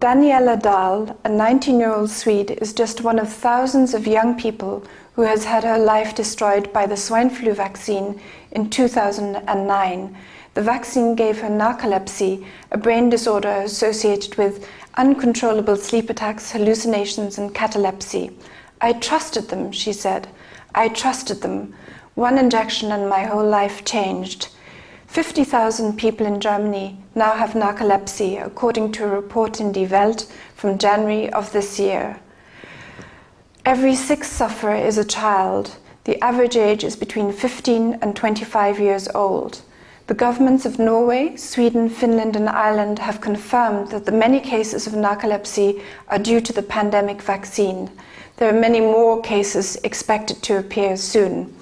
Daniela Dahl, a 19-year-old Swede, is just one of thousands of young people who has had her life destroyed by the swine flu vaccine in 2009. The vaccine gave her narcolepsy, a brain disorder associated with uncontrollable sleep attacks, hallucinations, and catalepsy. "I trusted them," she said. "I trusted them. One injection and my whole life changed." 50,000 people in Germany now have narcolepsy, according to a report in Die Welt from January of this year. Every sixth sufferer is a child. The average age is between 15 and 25 years old. The governments of Norway, Sweden, Finland, and Ireland have confirmed that the many cases of narcolepsy are due to the pandemic vaccine. There are many more cases expected to appear soon.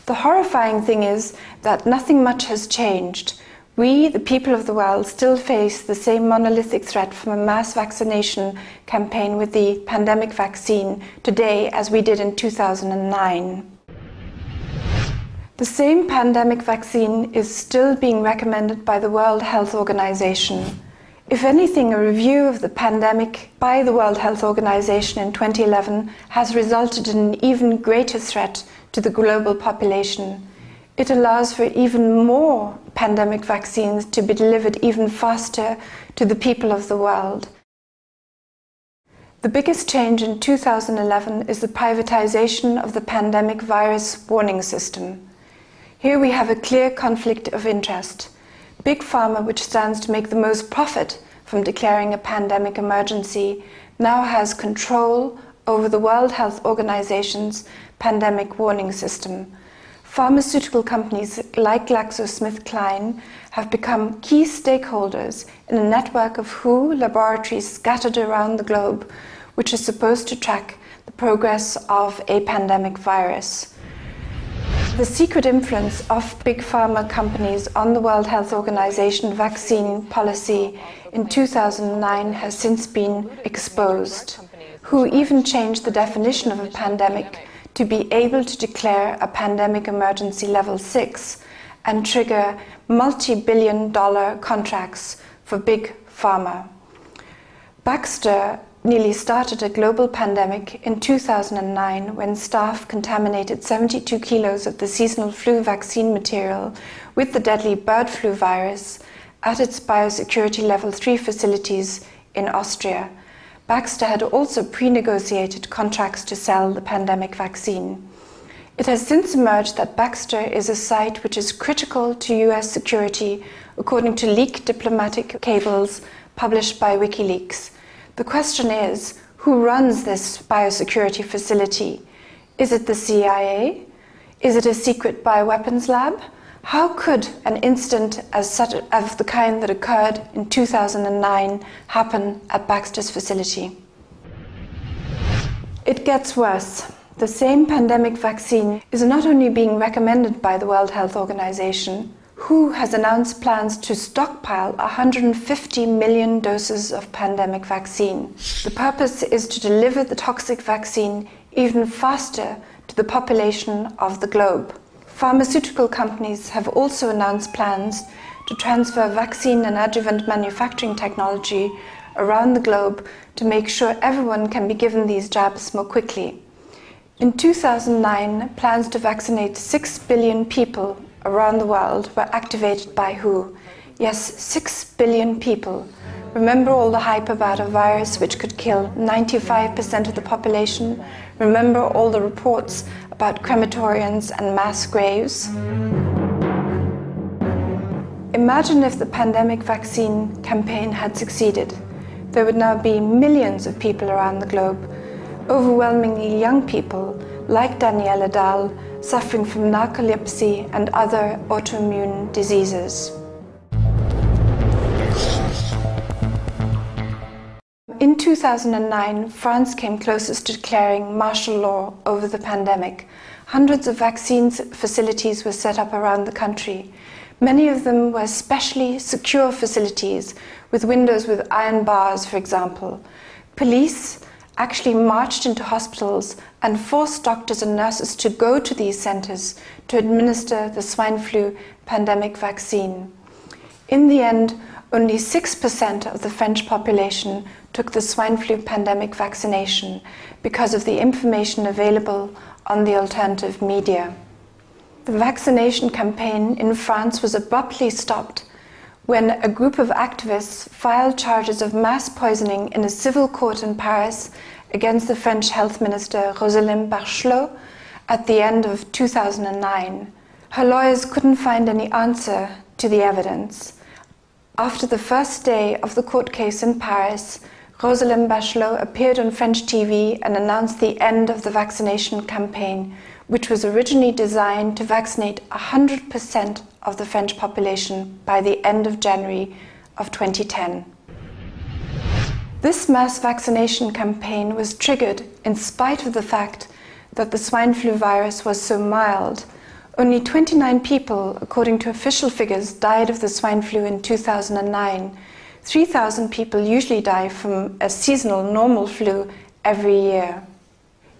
The horrifying thing is that nothing much has changed. We, the people of the world, still face the same monolithic threat from a mass vaccination campaign with the pandemic vaccine today as we did in 2009. The same pandemic vaccine is still being recommended by the World Health Organization. If anything, a review of the pandemic by the World Health Organization in 2011 has resulted in an even greater threat to the global population. It allows for even more pandemic vaccines to be delivered even faster to the people of the world. The biggest change in 2011 is the privatization of the pandemic virus warning system. Here we have a clear conflict of interest. Big Pharma, which stands to make the most profit from declaring a pandemic emergency, now has control over the World Health Organization's pandemic warning system. Pharmaceutical companies like GlaxoSmithKline have become key stakeholders in a network of WHO laboratories scattered around the globe, which is supposed to track the progress of a pandemic virus. The secret influence of Big Pharma companies on the World Health Organization vaccine policy in 2009 has since been exposed. WHO even changed the definition of a pandemic to be able to declare a pandemic emergency level 6 and trigger multi-billion-dollar contracts for Big Pharma. Baxter nearly started a global pandemic in 2009 when staff contaminated 72 kilos of the seasonal flu vaccine material with the deadly bird flu virus at its biosecurity level 3 facilities in Austria. Baxter had also pre-negotiated contracts to sell the pandemic vaccine. It has since emerged that Baxter is a site which is critical to US security, according to leaked diplomatic cables published by WikiLeaks. The question is, who runs this biosecurity facility? Is it the CIA? Is it a secret bioweapons lab? How could an incident of the kind that occurred in 2009 happen at Baxter's facility? It gets worse. The same pandemic vaccine is not only being recommended by the World Health Organization. WHO has announced plans to stockpile 150 million doses of pandemic vaccine. The purpose is to deliver the toxic vaccine even faster to the population of the globe. Pharmaceutical companies have also announced plans to transfer vaccine and adjuvant manufacturing technology around the globe to make sure everyone can be given these jabs more quickly. In 2009, plans to vaccinate 6 billion people around the world were activated by WHO. Yes, 6 billion people. Remember all the hype about a virus which could kill 95% of the population? Remember all the reports about crematoriums and mass graves? Imagine if the pandemic vaccine campaign had succeeded. There would now be millions of people around the globe, overwhelmingly young people like Daniela Dahl, suffering from narcolepsy and other autoimmune diseases. In 2009, France came closest to declaring martial law over the pandemic. Hundreds of vaccine facilities were set up around the country. Many of them were specially secure facilities with windows with iron bars, for example. Police actually marched into hospitals and forced doctors and nurses to go to these centers to administer the swine flu pandemic vaccine. In the end, only 6% of the French population took the swine flu pandemic vaccination because of the information available on the alternative media. The vaccination campaign in France was abruptly stopped when a group of activists filed charges of mass poisoning in a civil court in Paris against the French health minister Roselyne Bachelot at the end of 2009. Her lawyers couldn't find any answer to the evidence. After the first day of the court case in Paris, Roselyne Bachelot appeared on French TV and announced the end of the vaccination campaign, which was originally designed to vaccinate 100% of the French population by the end of January of 2010. This mass vaccination campaign was triggered in spite of the fact that the swine flu virus was so mild. Only 29 people, according to official figures, died of the swine flu in 2009. 3,000 people usually die from a seasonal normal flu every year.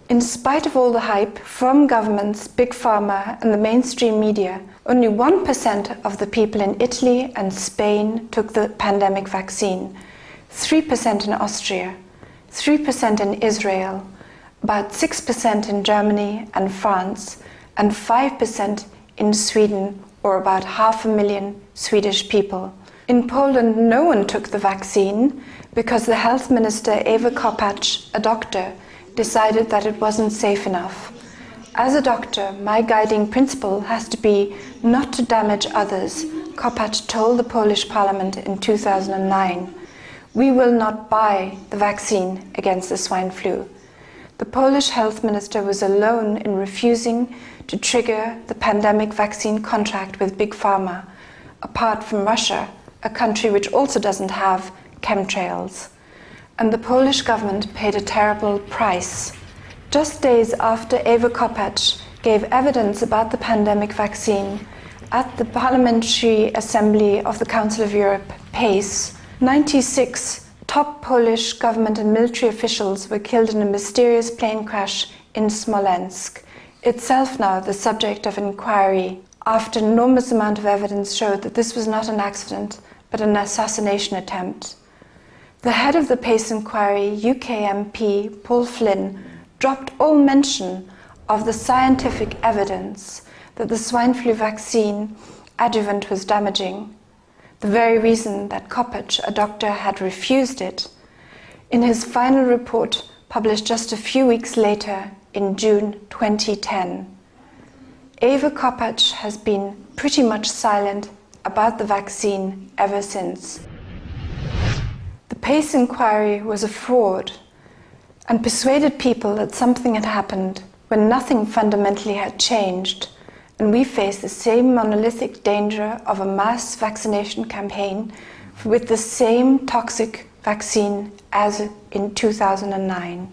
In spite of all the hype from governments, Big Pharma and the mainstream media, only 1% of the people in Italy and Spain took the pandemic vaccine, 3% in Austria, 3% in Israel, about 6% in Germany and France, and 5% in Sweden, or about 500,000 Swedish people. In Poland, no one took the vaccine because the health minister Eva Kopacz, a doctor, decided that it wasn't safe enough. As a doctor, my guiding principle has to be not to damage others, Kopacz told the Polish parliament in 2009. We will not buy the vaccine against the swine flu. The Polish health minister was alone in refusing to trigger the pandemic vaccine contract with Big Pharma, apart from Russia, a country which also doesn't have chemtrails. And the Polish government paid a terrible price. Just days after Eva Kopacz gave evidence about the pandemic vaccine at the Parliamentary Assembly of the Council of Europe, PACE, 96 top Polish government and military officials were killed in a mysterious plane crash in Smolensk, itself now the subject of inquiry, after an enormous amount of evidence showed that this was not an accident, but an assassination attempt. The head of the PACE inquiry, UK MP Paul Flynn, dropped all mention of the scientific evidence that the swine flu vaccine adjuvant was damaging, the very reason that Kopacz, a doctor, had refused it. In his final report, published just a few weeks later, in June 2010, Eva Kopacz has been pretty much silent about the vaccine ever since. The PACE inquiry was a fraud and persuaded people that something had happened when nothing fundamentally had changed, and we face the same monolithic danger of a mass vaccination campaign with the same toxic vaccine as in 2009.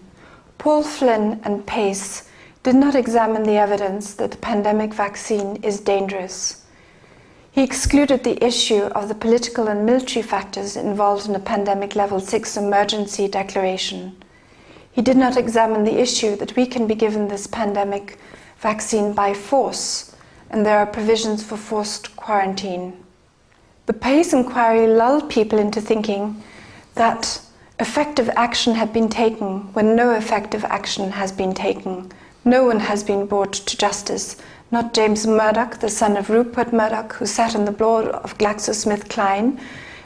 Paul Flynn and PACE did not examine the evidence that the pandemic vaccine is dangerous. He excluded the issue of the political and military factors involved in a pandemic level 6 emergency declaration. He did not examine the issue that we can be given this pandemic vaccine by force, and there are provisions for forced quarantine. The PACE inquiry lulled people into thinking that effective action had been taken when no effective action has been taken. No one has been brought to justice, not James Murdoch, the son of Rupert Murdoch, who sat on the board of GlaxoSmithKline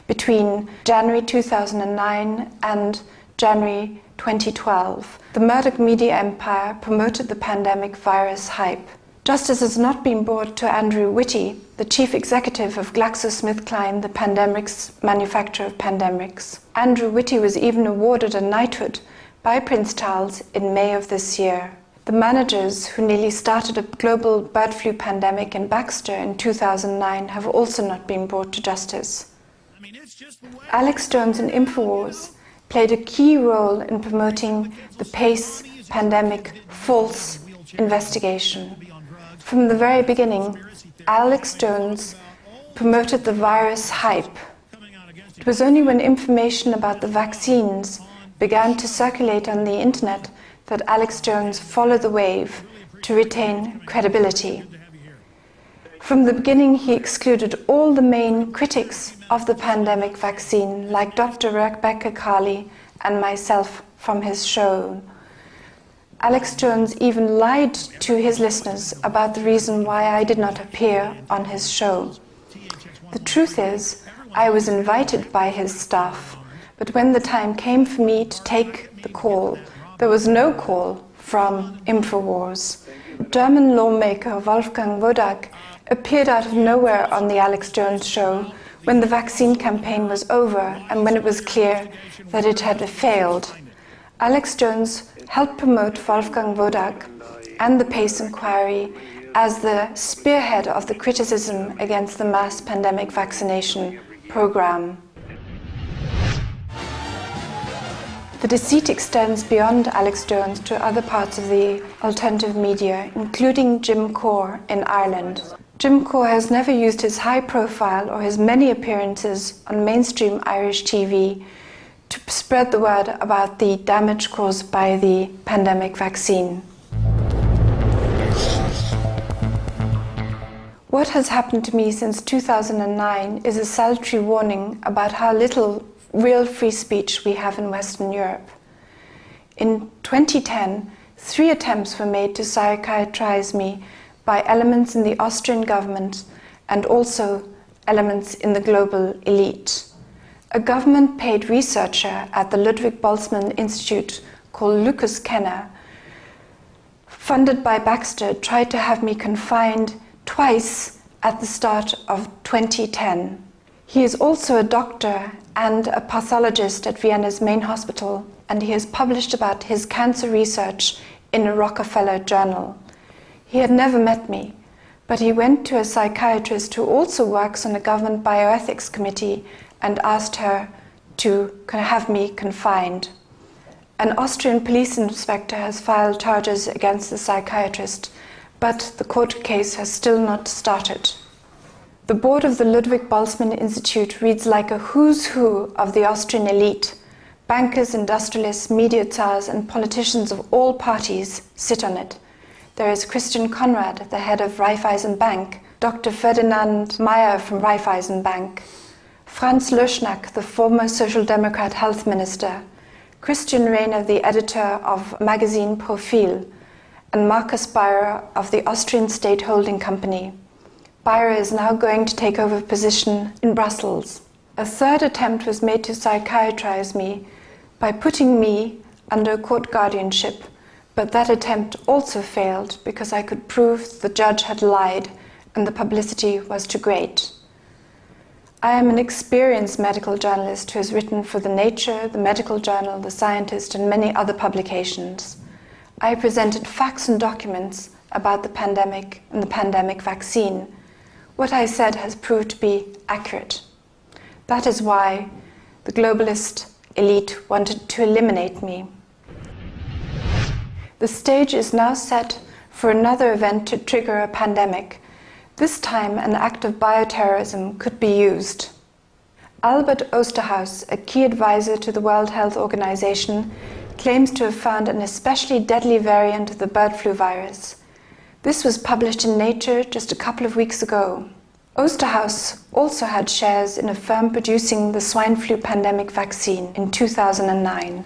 between January 2009 and January 2012. The Murdoch media empire promoted the pandemic virus hype. Justice has not been brought to Andrew Whitty, the chief executive of GlaxoSmithKline, the pandemic's manufacturer of pandemics. Andrew Whitty was even awarded a knighthood by Prince Charles in May of this year. The managers who nearly started a global bird flu pandemic in Baxter in 2009 have also not been brought to justice. Alex Jones and InfoWars played a key role in promoting the PACE pandemic false investigation. From the very beginning, Alex Jones promoted the virus hype. It was only when information about the vaccines began to circulate on the internet that Alex Jones followed the wave to retain credibility. From the beginning, he excluded all the main critics of the pandemic vaccine, like Dr. Rebecca Carley and myself from his show. Alex Jones even lied to his listeners about the reason why I did not appear on his show. The truth is, I was invited by his staff, but when the time came for me to take the call, there was no call from InfoWars. German lawmaker Wolfgang Wodak appeared out of nowhere on the Alex Jones show when the vaccine campaign was over and when it was clear that it had failed. Alex Jones helped promote Wolfgang Wodak and the PACE inquiry as the spearhead of the criticism against the mass pandemic vaccination program. The deceit extends beyond Alex Jones to other parts of the alternative media, including Jim Core in Ireland. Jim Core has never used his high profile or his many appearances on mainstream Irish TV to spread the word about the damage caused by the pandemic vaccine. What has happened to me since 2009 is a salutary warning about how little real free speech we have in Western Europe. In 2010, 3 attempts were made to psychiatrize me by elements in the Austrian government and also elements in the global elite. A government-paid researcher at the Ludwig Boltzmann Institute called Lucas Kenner, funded by Baxter, tried to have me confined twice at the start of 2010. He is also a doctor and a pathologist at Vienna's main hospital, and he has published about his cancer research in a Rockefeller journal. He had never met me, but he went to a psychiatrist who also works on a government bioethics committee and asked her to have me confined. An Austrian police inspector has filed charges against the psychiatrist, but the court case has still not started. The board of the Ludwig Boltzmann Institute reads like a who's who of the Austrian elite. Bankers, industrialists, media tsars, and politicians of all parties sit on it. There is Christian Konrad, the head of Raiffeisen Bank, Dr. Ferdinand Mayer from Raiffeisen Bank, Franz Löschnack, the former Social Democrat health minister, Christian Rehner, the editor of magazine Profil, and Markus Bayer of the Austrian State Holding Company. Bayer is now going to take over a position in Brussels. A 3rd attempt was made to psychiatrize me by putting me under court guardianship, but that attempt also failed because I could prove the judge had lied and the publicity was too great. I am an experienced medical journalist who has written for the Nature, the Medical Journal, the Scientist, and many other publications. I presented facts and documents about the pandemic and the pandemic vaccine. What I said has proved to be accurate. That is why the globalist elite wanted to eliminate me. The stage is now set for another event to trigger a pandemic. This time, an act of bioterrorism could be used. Albert Osterhaus, a key advisor to the World Health Organization, claims to have found an especially deadly variant of the bird flu virus. This was published in Nature just a couple of weeks ago. Osterhaus also had shares in a firm producing the swine flu pandemic vaccine in 2009.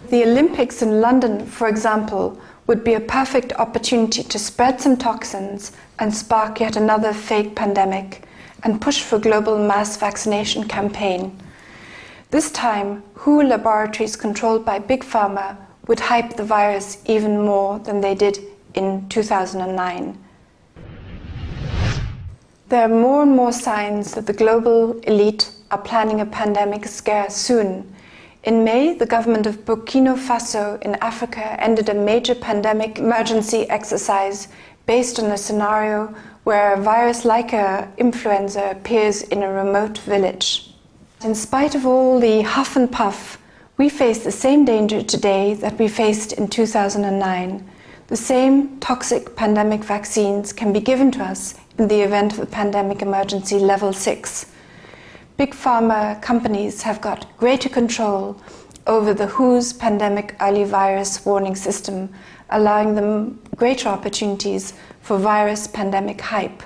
The Olympics in London, for example, would be a perfect opportunity to spread some toxins and spark yet another fake pandemic and push for a global mass vaccination campaign. This time, WHO laboratories controlled by Big Pharma would hype the virus even more than they did in 2009. There are more and more signs that the global elite are planning a pandemic scare soon. In May, the government of Burkina Faso in Africa ended a major pandemic emergency exercise based on a scenario where a virus like influenza appears in a remote village. In spite of all the huff and puff, we face the same danger today that we faced in 2009. The same toxic pandemic vaccines can be given to us in the event of a pandemic emergency level 6. Big Pharma companies have got greater control over the WHO's pandemic early virus warning system, allowing them greater opportunities for virus pandemic hype.